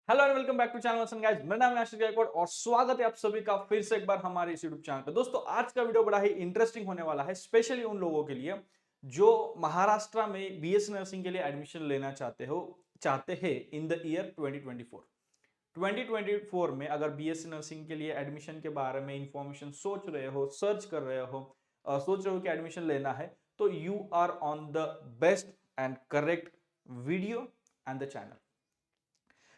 Hello and welcome back to channel वसन guys. मेरा नाम है आशीष गायकवाड़ और स्वागत है आप सभी का फिर से एक बार हमारे इस यूट्यूब चैनल पे। दोस्तों आज का वीडियो बड़ा ही इंटरेस्टिंग होने वाला है, स्पेशली उन लोगों के लिए जो महाराष्ट्र में बीएससी नर्सिंग के लिए एडमिशन लेना चाहते हैं इन द ईयर 2024। 2024 में अगर बीएससी नर्सिंग के लिए एडमिशन के बारे में इंफॉर्मेशन सोच रहे हो, सर्च कर रहे हो, सोच रहे हो कि एडमिशन लेना है, तो you are on the best and correct video and the channel.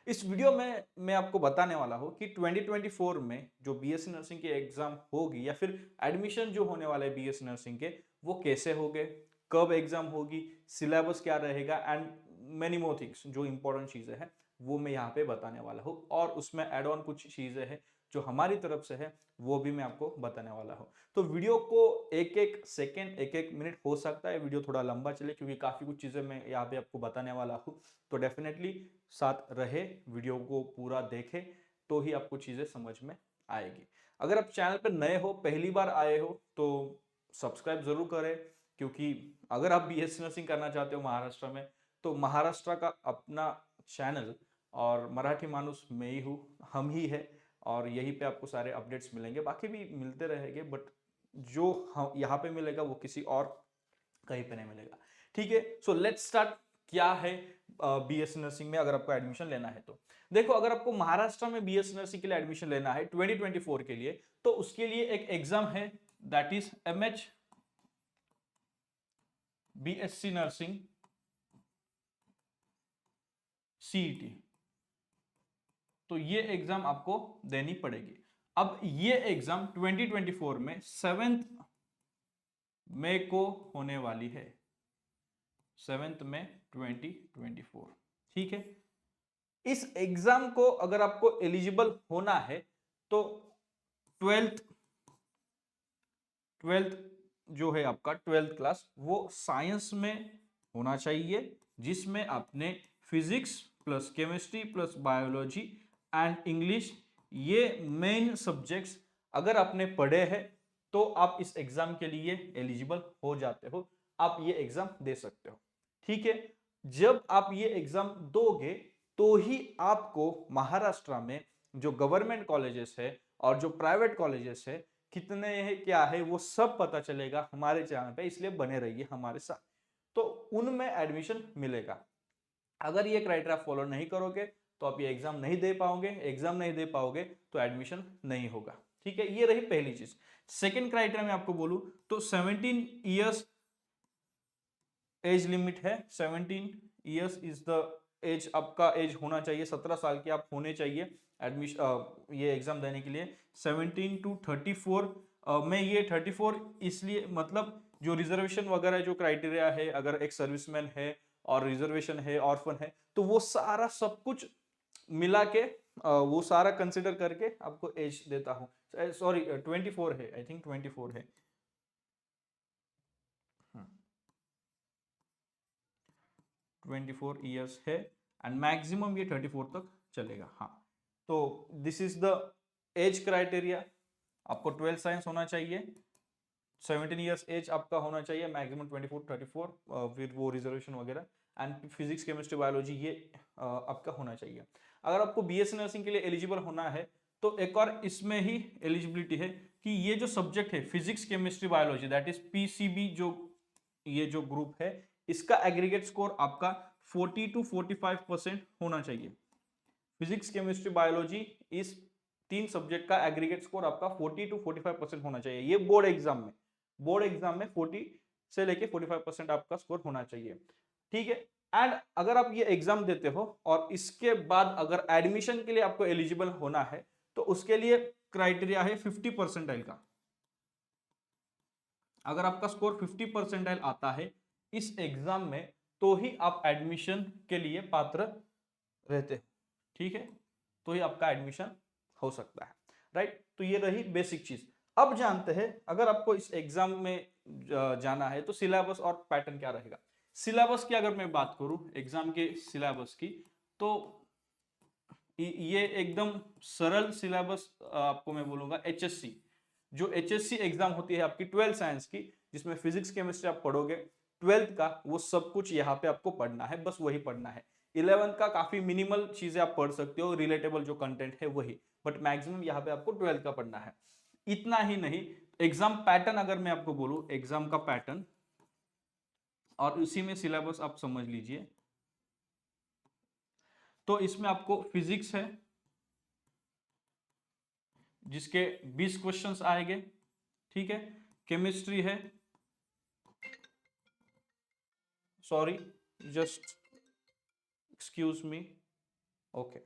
इस वीडियो में मैं आपको बताने वाला हूं कि 2024 में जो बीएससी नर्सिंग की एग्जाम होगी या फिर एडमिशन जो होने वाले बीएससी नर्सिंग के, वो कैसे होंगे, कब एग्जाम होगी, सिलेबस क्या रहेगा एंड मेनी मोर थिंग्स जो इंपॉर्टेंट चीजें हैं वो मैं यहाँ पे बताने वाला हूँ। और उसमें एड ऑन कुछ चीजें हैं जो हमारी तरफ से है, वो भी मैं आपको बताने वाला हूँ। तो वीडियो को एक एक सेकेंड, एक एक मिनट हो सकता है वीडियो थोड़ा लंबा चले क्योंकि काफी कुछ चीजें मैं यहाँ पे आपको बताने वाला हूँ। तो डेफिनेटली साथ रहे, वीडियो को पूरा देखें तो ही आपको चीजें समझ में आएगी। अगर आप चैनल पर नए हो, पहली बार आए हो, तो सब्सक्राइब जरूर करें क्योंकि अगर आप बीएससी नर्सिंग करना चाहते हो महाराष्ट्र में, तो महाराष्ट्र का अपना चैनल और मराठी मानुस मैं ही हूँ, हम ही है, और यहीं पे आपको सारे अपडेट्स मिलेंगे, बाकी भी मिलते रहेंगे, बट जो हम यहाँ पे मिलेगा वो किसी और कहीं पे नहीं मिलेगा। ठीक है, सो लेट्स स्टार्ट। क्या है बीएससी नर्सिंग में अगर आपको एडमिशन लेना है तो देखो, अगर आपको महाराष्ट्र में बीएससी नर्सिंग के लिए एडमिशन लेना है 2024 के लिए, तो उसके लिए एक एग्जाम है, that is MH BSc nursing CET. तो ये एग्जाम आपको देनी पड़ेगी। अब ये एग्जाम 2024 में 7 मई को होने वाली है, 7 मई 2024। ठीक है, इस एग्जाम को अगर आपको एलिजिबल होना है तो ट्वेल्थ ट्वेल्थ जो है आपका 12th क्लास, वो साइंस में होना चाहिए, जिसमें आपने physics plus chemistry plus biology and English, ये मेन सब्जेक्ट्स अगर आपने पढ़े हैं तो आप इस एग्जाम के लिए एलिजिबल हो जाते हो, आप ये एग्जाम दे सकते हो। ठीक है, जब आप ये एग्जाम दोगे तो ही आपको महाराष्ट्र में जो गवर्नमेंट कॉलेजेस है और जो प्राइवेट कॉलेजेस है कितने हैं, क्या है, वो सब पता चलेगा हमारे चैनल पे, इसलिए बने रहिए हमारे साथ, तो उनमें एडमिशन मिलेगा। अगर ये क्राइटेरिया फॉलो नहीं करोगे तो आप ये एग्जाम नहीं दे पाओगे, एग्जाम नहीं दे पाओगे तो एडमिशन नहीं होगा। ठीक है, ये रही पहली चीज। सेकेंड क्राइटेरिया मैं आपको बोलूं तो 17 ईयर्स एज लिमिट है। 17 ईयर्स इज द एज, आपका एज होना चाहिए, 17 साल के आप होने चाहिए एडमिशन ये एग्जाम देने के लिए। 17 टू 34 में ये 34 इसलिए मतलब जो रिजर्वेशन वगैरह जो क्राइटेरिया है, अगर एक सर्विसमैन है और रिजर्वेशन है, ऑर्फन है, तो वो सारा सब कुछ मिला के वो सारा कंसिडर करके आपको एज देता हूँ। सॉरी 24 है, आई थिंक 24 है। 24 ईयर्स है एंड मैक्सिमम ये 34 तक चलेगा। हाँ, तो this is the age criteria. आपको 12 साइंस होना चाहिए, 17 ईयर्स एज आपका होना चाहिए, मैक्सिमम 24 34 फिर वो रिजर्वेशन वगैरह, एंड फिजिक्स केमिस्ट्री बायोलॉजी ये आपका होना चाहिए। अगर आपको बीएससी नर्सिंग के लिए एलिजिबल होना है तो एक और इसमें ही एलिजिबिलिटी है कि ये जो सब्जेक्ट है physics chemistry biology, that is PCB, जो ये जो ग्रुप है, इसका एग्रीगेट स्कोर आपका 40 टू 45% होना चाहिए। फिजिक्स केमिस्ट्री बायोलॉजी, इस तीन सब्जेक्ट का एग्रीगेट स्कोर आपका 40 टू 45% होना चाहिए। ये बोर्ड एग्जाम में 40 से लेके 45% आपका स्कोर होना चाहिए। ठीक है, एंड अगर आप ये एग्जाम देते हो और इसके बाद अगर एडमिशन के लिए आपको एलिजिबल होना है तो उसके लिए क्राइटेरिया है 50 परसेंटाइल का। अगर आपका स्कोर 50 परसेंटाइल आता है इस एग्जाम में तो ही आप एडमिशन के लिए पात्र रहते हैं। ठीक है, तो ही आपका एडमिशन हो सकता है, राइट। तो ये रही बेसिक चीज। अब जानते हैं अगर आपको इस एग्जाम में जाना है तो सिलेबस और पैटर्न क्या रहेगा। सिलेबस की अगर मैं बात करूं, एग्जाम के सिलेबस की, तो ये एकदम सरल सिलेबस आपको मैं बोलूंगा। एचएससी, जो एचएससी एग्जाम होती है आपकी 12 साइंस की, जिसमें फिजिक्स केमिस्ट्री आप पढ़ोगे 12th का, वो सब कुछ यहाँ पे आपको पढ़ना है, बस वही पढ़ना है। 11th का काफी मिनिमल चीजें आप पढ़ सकते हो, रिलेटेबल जो कंटेंट है वही, बट मैक्सिमम यहाँ पे आपको 12th का पढ़ना है। इतना ही नहीं, एग्जाम पैटर्न अगर मैं आपको बोलूं, एग्जाम का पैटर्न और उसी में सिलेबस आप समझ लीजिए। तो इसमें आपको फिजिक्स है जिसके 20 क्वेश्चंस आएंगे, ठीक है। केमिस्ट्री है, sorry just excuse me, okay,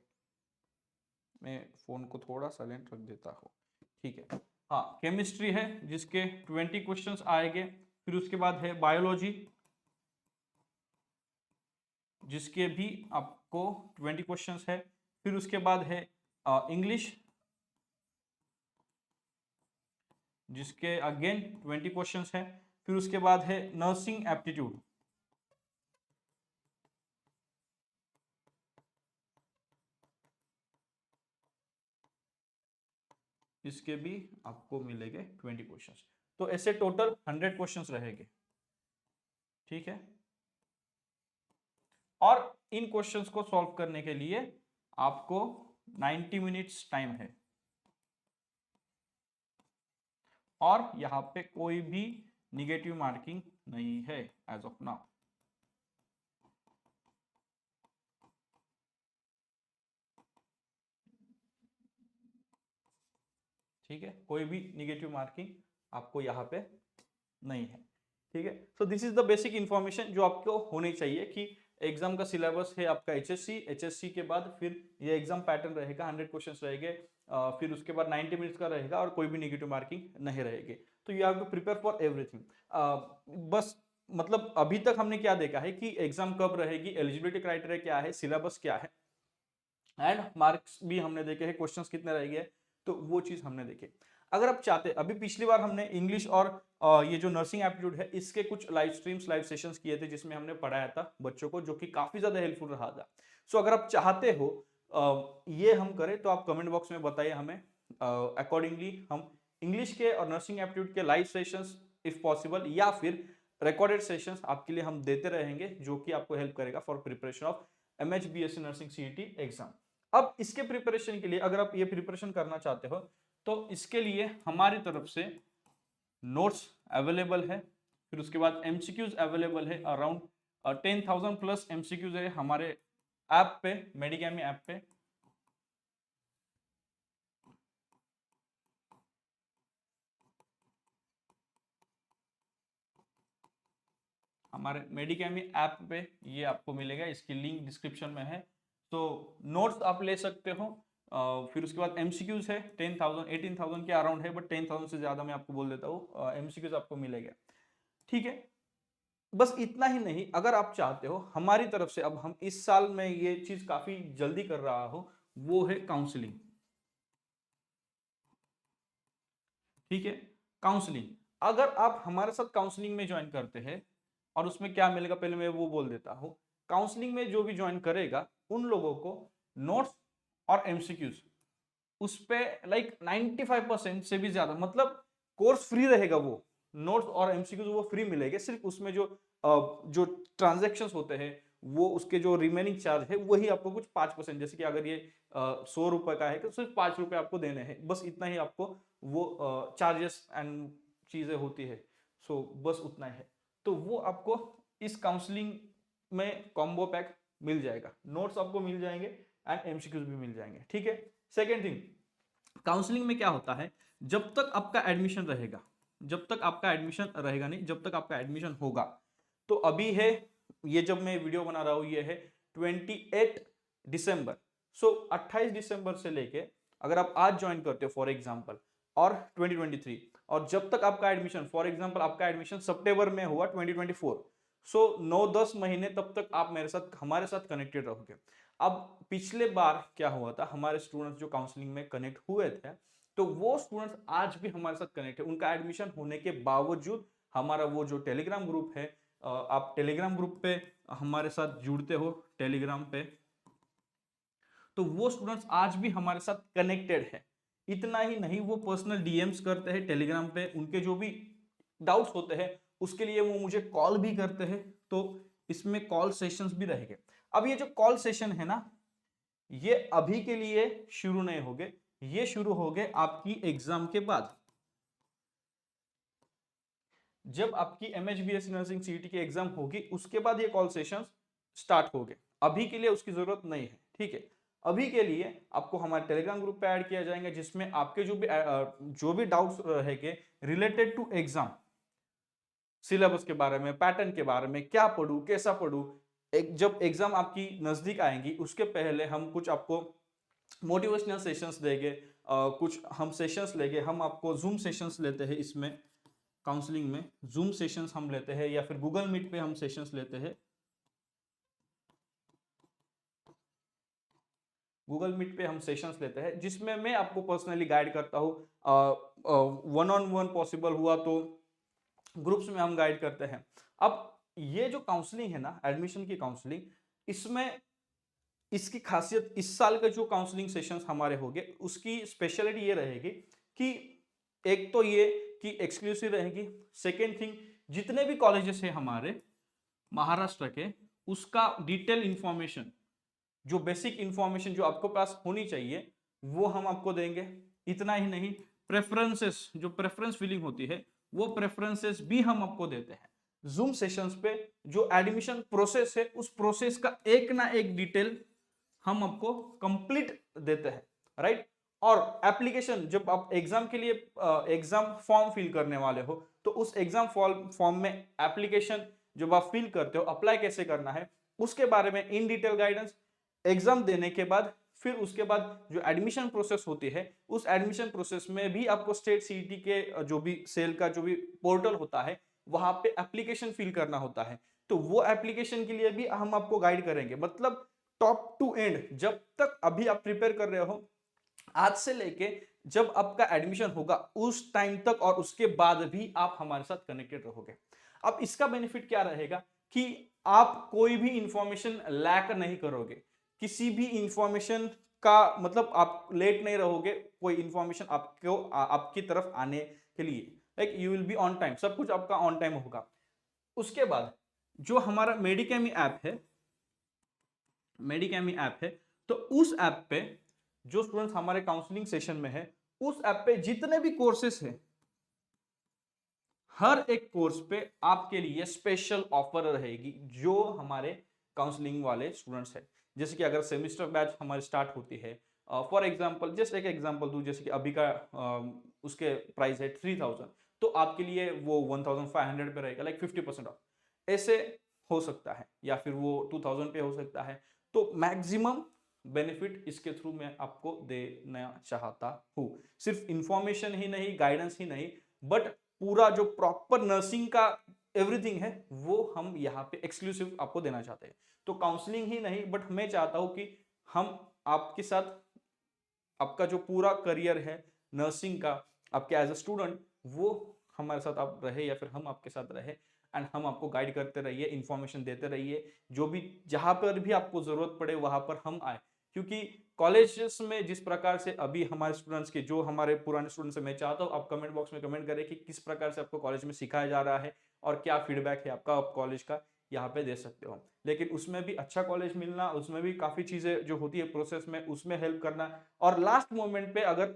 मैं फोन को थोड़ा साइलेंट रख देता हूँ, ठीक है। हाँ, केमिस्ट्री है जिसके 20 क्वेश्चंस आएंगे। फिर उसके बाद है बायोलॉजी जिसके भी आपको 20 क्वेश्चंस है। फिर उसके बाद है इंग्लिश जिसके अगेन 20 क्वेश्चंस है। फिर उसके बाद है नर्सिंग एप्टीट्यूड, इसके भी आपको मिलेंगे 20 क्वेश्चंस। तो ऐसे टोटल 100 क्वेश्चंस रहेंगे, ठीक है। और इन क्वेश्चंस को सॉल्व करने के लिए आपको 90 मिनट्स टाइम है, और यहां पे कोई भी निगेटिव मार्किंग नहीं है एज ऑफ नाउ, ठीक है। कोई भी निगेटिव मार्किंग आपको यहाँ पे नहीं है, ठीक है। So this is the basic information जो आपको होनी चाहिए कि एग्जाम का सिलेबस है आपका एचएससी, एचएससी के बाद फिर ये एग्जाम पैटर्न रहेगा, 100 क्वेश्चंस रहेंगे, फिर उसके बाद 90 मिनट्स का रहेगा और कोई भी नेगेटिव मार्किंग नहीं रहेगी। तो you have to prepare for everything. बस मतलब अभी तक हमने क्या देखा है कि एग्जाम कब रहेगी, एलिजिबिलिटी क्राइटेरिया क्या है, सिलेबस क्या है, एंड मार्क्स भी हमने देखे हैं, क्वेश्चंस कितने रहेंगे, तो वो चीज हमने देखे। अगर आप चाहते, अभी पिछली बार हमने इंग्लिश और ये जो नर्सिंग एप्टीट्यूड है इसके कुछ लाइव स्ट्रीम्स, लाइव सेशंस किए थे जिसमें हमने पढ़ाया था बच्चों को, जो कि काफी ज्यादा हेल्पफुल रहा था। सो अगर आप चाहते हो ये हम करें तो आप कमेंट बॉक्स में बताइए हमें, अकॉर्डिंगली हम इंग्लिश के और नर्सिंग एप्टीट्यूड के लाइव सेशंस इफ पॉसिबल या फिर रिकॉर्डेड सेशंस आपके लिए हम देते रहेंगे, जो कि आपको हेल्प करेगा for preparation of MH BSc nursing CET exam. अब इसके प्रिपरेशन के लिए, अगर आप ये प्रिपरेशन करना चाहते हो तो इसके लिए हमारी तरफ से नोट्स अवेलेबल है। फिर उसके बाद एमसीक्यूज अवेलेबल है, अराउंड 10,000 प्लस एमसीक्यूज है हमारे ऐप पे, मेडिकैमी ऐप पे। हमारे मेडिकैमी ऐप पे ये आपको मिलेगा, इसकी लिंक डिस्क्रिप्शन में है। तो नोट्स आप ले सकते हो। फिर उसके बाद एमसीक्यूज है 10,000, 18,000 के अराउंड है, बट 10,000 से ज्यादा मैं आपको बोल देता हूँ, एमसीक्यूज आपको मिलेगा, ठीक है। बस इतना ही नहीं, अगर आप चाहते हो हमारी तरफ से, अब हम इस साल में ये चीज काफी जल्दी कर रहा हूं, वो है काउंसलिंग, ठीक है। काउंसलिंग, अगर आप हमारे साथ काउंसलिंग में ज्वाइन करते हैं, और उसमें क्या मिलेगा पहले मैं वो बोल देता हूं। काउंसलिंग में जो भी ज्वाइन करेगा उन लोगों को नोट्स और एमसीक्यूज उस पे लाइक 95% से भी ज्यादा, मतलब कोर्स फ्री रहेगा, वो नोट्स और एमसीक्यूज वो फ्री मिलेंगे। सिर्फ उसमें जो ट्रांजेक्शन्स होते हैं, वो उसके जो रिमेनिंग चार्ज है वही आपको कुछ 5%, जैसे कि अगर ये 100 रुपए का है तो सिर्फ 5 रुपए आपको देने हैं, बस इतना ही आपको वो चार्जेस एंड चीजें होती है। सो बस उतना है। तो वो आपको इस काउंसलिंग में कॉम्बो पैक मिल जाएगा, नोट्स आपको मिल जाएंगे एंड एमसीक्यूज भी मिल जाएंगे, ठीक है। सेकेंड थिंग, काउंसलिंग में क्या होता है, जब तक आपका एडमिशन रहेगा, जब तक आपका एडमिशन रहेगा नहीं, जब तक आपका एडमिशन होगा, तो अभी है, ये जब मैं वीडियो बना रहा हूं ये है 28 दिसंबर। सो 28 दिसंबर से लेके अगर आप आज ज्वाइन करते हो फॉर एग्जांपल, और 2023, और जब तक आपका एडमिशन, फॉर एग्जांपल आपका एडमिशन सितंबर में हुआ 2024, सो 9-10 महीने तब तक आप मेरे साथ, हमारे साथ कनेक्टेड रहोगे। अब पिछले बार क्या हुआ था, हमारे स्टूडेंट्स जो काउंसलिंग में कनेक्ट हुए थे, तो वो स्टूडेंट्स आज भी हमारे साथ कनेक्ट है, उनका एडमिशन होने के बावजूद। हमारा वो जो टेलीग्राम ग्रुप है, आप टेलीग्राम ग्रुप पे हमारे साथ जुड़ते हो टेलीग्राम पे, तो वो स्टूडेंट्स आज भी हमारे साथ कनेक्टेड है। इतना ही नहीं, वो पर्सनल डीएम्स करते हैं टेलीग्राम पे, उनके जो भी डाउट्स होते हैं उसके लिए वो मुझे कॉल भी करते हैं। तो इसमें कॉल सेशंस भी रहेंगे। अब ये जो कॉल सेशन है ना, ये अभी के लिए शुरू नहीं होंगे, ये शुरू होंगे आपकी एग्जाम के बाद। जब आपकी MHBS नर्सिंग सीईटी की एग्जाम होगी उसके बाद ये कॉल सेशन स्टार्ट होंगे, अभी के लिए उसकी जरूरत नहीं है, ठीक है। अभी के लिए आपको हमारे टेलीग्राम ग्रुप पे ऐड किया जाएगा, जिसमें आपके जो भी डाउट्स रहेंगे रिलेटेड टू एग्जाम, सिलेबस के बारे में, पैटर्न के बारे में, क्या पढूं, कैसा पढूं, जब एग्जाम आपकी नजदीक आएंगी उसके पहले हम कुछ आपको मोटिवेशनल सेशंस देंगे, कुछ हम सेशंस लेंगे, हम आपको जूम सेशंस लेते हैं, इसमें काउंसलिंग में जूम सेशंस हम लेते हैं या फिर गूगल मीट पे हम सेशंस लेते हैं, गूगल मीट पे हम सेशंस लेते हैं, जिसमें मैं आपको पर्सनली गाइड करता हूँ, वन ऑन वन पॉसिबल हुआ तो ग्रुप्स में हम गाइड करते हैं। अब ये जो काउंसलिंग है ना, एडमिशन की काउंसलिंग, इसमें इसकी खासियत, इस साल के जो काउंसलिंग सेशंस हमारे होंगे उसकी स्पेशलिटी ये रहेगी कि एक तो ये कि एक्सक्लूसिव रहेगी, सेकेंड थिंग जितने भी कॉलेजेस हैं हमारे महाराष्ट्र के, उसका डिटेल इंफॉर्मेशन, जो बेसिक इंफॉर्मेशन जो आपको पास होनी चाहिए वो हम आपको देंगे। इतना ही नहीं, प्रेफरेंसेस, जो प्रेफरेंस फिलिंग होती है वो प्रेफरेंसेस भी हम आपको देते हैं। जूम सेशंस पे जो एडमिशन प्रोसेस है उस प्रोसेस का एक ना एक डिटेल हम आपको कंप्लीट देते हैं, राइट। और एप्लीकेशन, जब आप एग्जाम के लिए एग्जाम फॉर्म फिल करने वाले हो तो उस एग्जाम फॉर्म में एप्लीकेशन जब आप फिल करते हो, अप्लाई कैसे करना है उसके बारे में इन डिटेल गाइडेंस। एग्जाम देने के बाद फिर उसके बाद जो एडमिशन प्रोसेस होती है उस एडमिशन प्रोसेस में भी आपको स्टेट सीईटी के जो भी सेल का जो भी पोर्टल होता है वहां पे एप्लीकेशन फिल करना होता है, तो वो एप्लीकेशन के लिए भी हम आपको गाइड करेंगे। मतलब टॉप टू एंड, जब तक अभी आप प्रिपेयर कर रहे हो, आज से लेके जब आपका एडमिशन होगा उस टाइम तक और उसके बाद भी आप हमारे साथ कनेक्टेड रहोगे। अब इसका बेनिफिट क्या रहेगा कि आप कोई भी इंफॉर्मेशन लैक नहीं करोगे, किसी भी इंफॉर्मेशन का मतलब आप लेट नहीं रहोगे, कोई इंफॉर्मेशन आपको आपकी तरफ आने के लिए, like you will be on time, सब कुछ आपका ऑन टाइम होगा। उसके बाद जो हमारा मेडिकेमी ऐप है, मेडिकेमी ऐप है, तो उस ऐप पे जो स्टूडेंट्स हमारे काउंसलिंग सेशन में है, उस ऐप पे जितने भी कोर्सेस हैं, हर एक कोर्स पे आपके लिए स्पेशल ऑफर रहेगी जो हमारे काउंसलिंग वाले स्टूडेंट्स हैं। जैसे कि अगर सेमिस्टर बैच हमारी स्टार्ट होती है, फॉर एग्जांपल जस्ट एक एग्जांपल दूं, जैसे कि अभी का उसके प्राइस है 3000, तो आपके लिए वो 1500 पे रहेगा, लाइक 50% ऑफ ऐसे हो सकता है, या फिर वो 2000 पे हो सकता है। तो मैक्सिमम बेनिफिट इसके थ्रू मैं आपको देना चाहता हूँ। सिर्फ इंफॉर्मेशन ही नहीं, गाइडेंस ही नहीं, बट पूरा जो प्रॉपर नर्सिंग का एवरीथिंग है वो हम यहाँ पे एक्सक्लूसिव आपको देना चाहते हैं। तो काउंसलिंग ही नहीं, बट मैं चाहता हूँ कि हम आपके साथ आपका जो पूरा करियर है नर्सिंग का, आपके एज अ स्टूडेंट, वो हमारे साथ आप रहे या फिर हम आपके साथ रहे, एंड हम आपको गाइड करते रहिए, इंफॉर्मेशन देते रहिए, जो भी जहां पर भी आपको जरूरत पड़े वहां पर हम आए। क्योंकि कॉलेजेस में जिस प्रकार से अभी हमारे स्टूडेंट्स के, जो हमारे पुराने स्टूडेंट्स हैं, मैं चाहता हूँ आप कमेंट बॉक्स में कमेंट करें कि किस प्रकार से आपको कॉलेज में सिखाया जा रहा है और क्या फीडबैक है आपका, आप कॉलेज का यहाँ पे दे सकते हो। लेकिन उसमें भी अच्छा कॉलेज मिलना, उसमें भी काफी चीजें जो होती है प्रोसेस में, उसमें हेल्प करना, और लास्ट मोमेंट पे अगर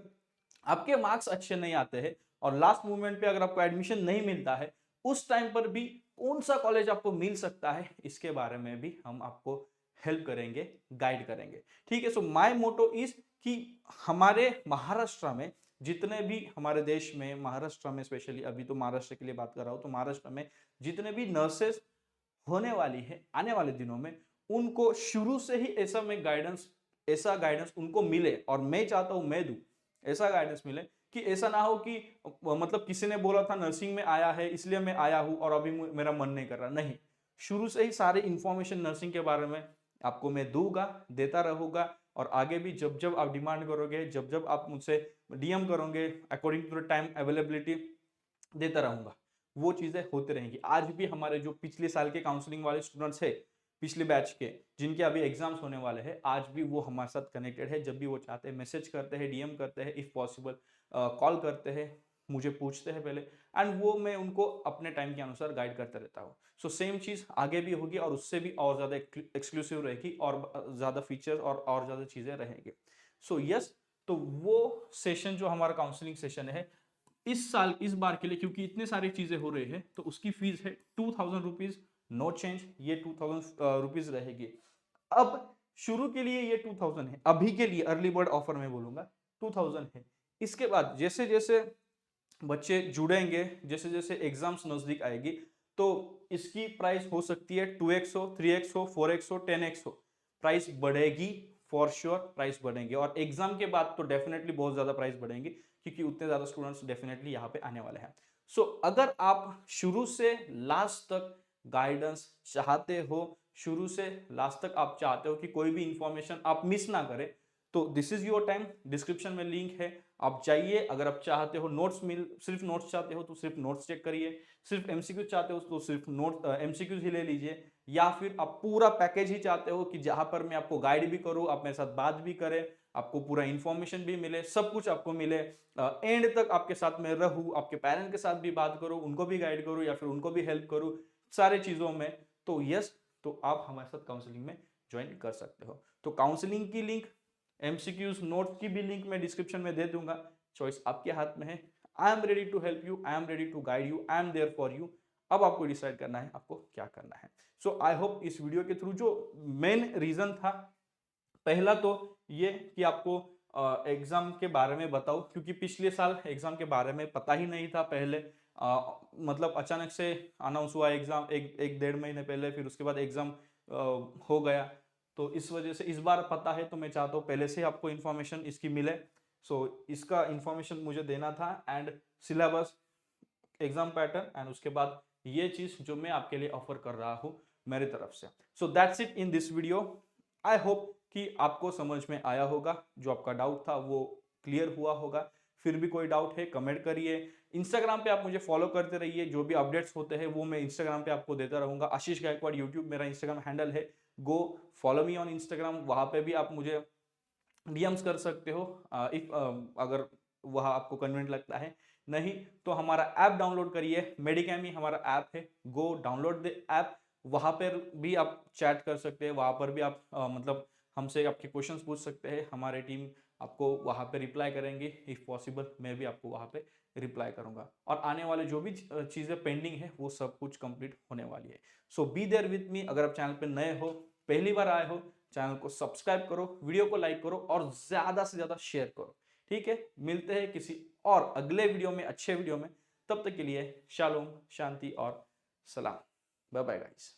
आपके मार्क्स अच्छे नहीं आते हैं और लास्ट मोमेंट पे अगर आपको एडमिशन नहीं मिलता है, उस टाइम पर भी कौन सा कॉलेज आपको मिल सकता है इसके बारे में भी हम आपको हेल्प करेंगे, गाइड करेंगे। ठीक है, सो माय मोटो इज कि हमारे महाराष्ट्र में जितने भी, हमारे देश में महाराष्ट्र में स्पेशली, अभी तो महाराष्ट्र के लिए बात कर रहा हूं, तो महाराष्ट्र में जितने भी नर्सेस होने वाली है आने वाले दिनों में, उनको शुरू से ही ऐसा गाइडेंस उनको मिले, और मैं चाहता हूं मैं दूं ऐसा गाइडेंस मिले कि ऐसा ना हो कि मतलब किसी ने बोला था नर्सिंग में आया है इसलिए मैं आया हूं और अभी मेरा मन नहीं कर रहा, नहीं। शुरू से ही सारे इंफॉर्मेशन नर्सिंग के बारे में आपको मैं दूंगा, देता रहूंगा, और आगे भी जब जब आप डिमांड करोगे, जब जब आप मुझसे डीएम करोगे, according to the time availability देता रहूंगा, वो चीजें होती रहेंगी। आज भी हमारे जो पिछले साल के काउंसलिंग वाले स्टूडेंट्स है, पिछले बैच के, जिनके अभी एग्जाम्स होने वाले हैं, आज भी वो हमारे साथ कनेक्टेड है। जब भी वो चाहते हैं मैसेज करते हैं, डीएम करते हैं, इफ पॉसिबल कॉल करते हैं, मुझे पूछते हैं पहले, एंड वो मैं उनको अपने टाइम के अनुसार गाइड करता रहता हूँ। सो सेम चीज आगे भी होगी और उससे भी और ज्यादा एक्सक्लूसिव रहेगी और ज्यादा फीचर्स और ज्यादा चीजें रहेंगी। सो यस, तो वो सेशन जो हमारा काउंसलिंग सेशन है इस साल, इस बार के लिए, क्योंकि इतने सारी चीजें हो रही है, तो उसकी फीस है 2000 रुपीज, नो चेंज, ये 2000 रुपीज रहेगी। अब शुरू के लिए ये 2000 है, अभी के लिए अर्ली बर्ड ऑफर में बोलूंगा 2000 है। इसके बाद जैसे जैसे बच्चे जुड़ेंगे, जैसे जैसे एग्जाम्स नजदीक आएगी, तो इसकी प्राइस हो सकती है 2x हो, 3x हो, 4x हो, 10x हो, प्राइस बढ़ेगी, फॉर श्योर प्राइस बढ़ेंगे। और एग्जाम के बाद तो डेफिनेटली बहुत ज्यादा प्राइस बढ़ेंगे, क्योंकि उतने ज्यादा स्टूडेंट्स डेफिनेटली यहाँ पे आने वाले हैं। सो अगर आप शुरू से लास्ट तक गाइडेंस चाहते हो, शुरू से लास्ट तक आप चाहते हो कि कोई भी इंफॉर्मेशन आप मिस ना करें, तो this is your time. Description में लिंक है, आप जाइए। अगर आप चाहते हो नोट्स सिर्फ नोट्स चाहते हो तो सिर्फ नोट्स चेक करिए, सिर्फ एमसीक्यू चाहते हो तो सिर्फ नोट एमसीक्यूज ही ले लीजिए, या फिर आप पूरा पैकेज ही चाहते हो कि जहां पर मैं आपको गाइड भी करूं, आप मेरे साथ बात भी करें, आपको पूरा इंफॉर्मेशन भी मिले, सब कुछ आपको मिले, एंड तक आपके साथ में रहूं, आपके पेरेंट्स के साथ भी बात करूं, उनको भी गाइड करूं या फिर उनको भी हेल्प करूं सारे चीजों में, तो यस, तो आप हमारे साथ काउंसलिंग में ज्वाइन कर सकते हो। तो काउंसलिंग की लिंक, एमसीक्यूज नोट्स की भी लिंक मैं डिस्क्रिप्शन में दे दूंगा, चॉइस आपके हाथ में है। I am ready to help you, I am ready to guide you, I am there for you. अब आपको डिसाइड करना है आपको क्या करना है। सो आई होप इस वीडियो के थ्रू जो मेन रीजन था, पहला तो ये कि आपको एग्जाम के बारे में बताओ, क्योंकि पिछले साल एग्जाम के बारे में पता ही नहीं था पहले, मतलब अचानक से अनाउंस हुआ एग्जाम, एक 1.5 महीने पहले, फिर उसके बाद एग्जाम हो गया। तो इस वजह से इस बार पता है, तो मैं चाहता हूँ पहले से आपको इन्फॉर्मेशन इसकी मिले। सो इसका इन्फॉर्मेशन मुझे देना था, and syllabus, exam pattern, and उसके बाद ये चीज जो मैं आपके लिए ऑफर कर रहा हूं मेरी तरफ से। So that's it in this video. I hope कि आपको समझ में आया होगा, जो आपका डाउट था वो क्लियर हुआ होगा। फिर भी कोई डाउट है कमेंट करिए। इंस्टाग्राम पे आप मुझे फॉलो करते रहिए, जो भी अपडेट्स होते हैं वो मैं इंस्टाग्राम पे आपको देता रहूंगा। आशीष गायकवाड़ यूट्यूब मेरा इंस्टाग्राम हैंडल है, go follow me on Instagram. वहां पे भी आप मुझे डीएम्स कर सकते हो, इफ अगर वह आपको कन्वीनियंट लगता है। नहीं तो हमारा ऐप डाउनलोड करिए, मेडिकैमी हमारा ऐप है, गो डाउनलोड द ऐप। वहां पर भी आप चैट कर सकते हैं, वहां पर भी आप मतलब हमसे आपके क्वेश्चंस पूछ सकते हैं, हमारे टीम आपको वहां पे रिप्लाई करेंगे। इफ पॉसिबल मैं भी आपको वहां पे रिप्लाई करूंगा, और आने वाले जो भी चीजें पेंडिंग है वो सब कुछ कंप्लीट होने वाली है। सो बी देयर विद मी। अगर आप चैनल पे नए हो, पहली बार आए हो, चैनल को सब्सक्राइब करो, वीडियो को लाइक करो और ज्यादा से ज्यादा शेयर करो। ठीक है, मिलते हैं किसी और अगले वीडियो में, अच्छे वीडियो में। तब तक के लिए शालोम, शांति और सलाम। Bye bye guys.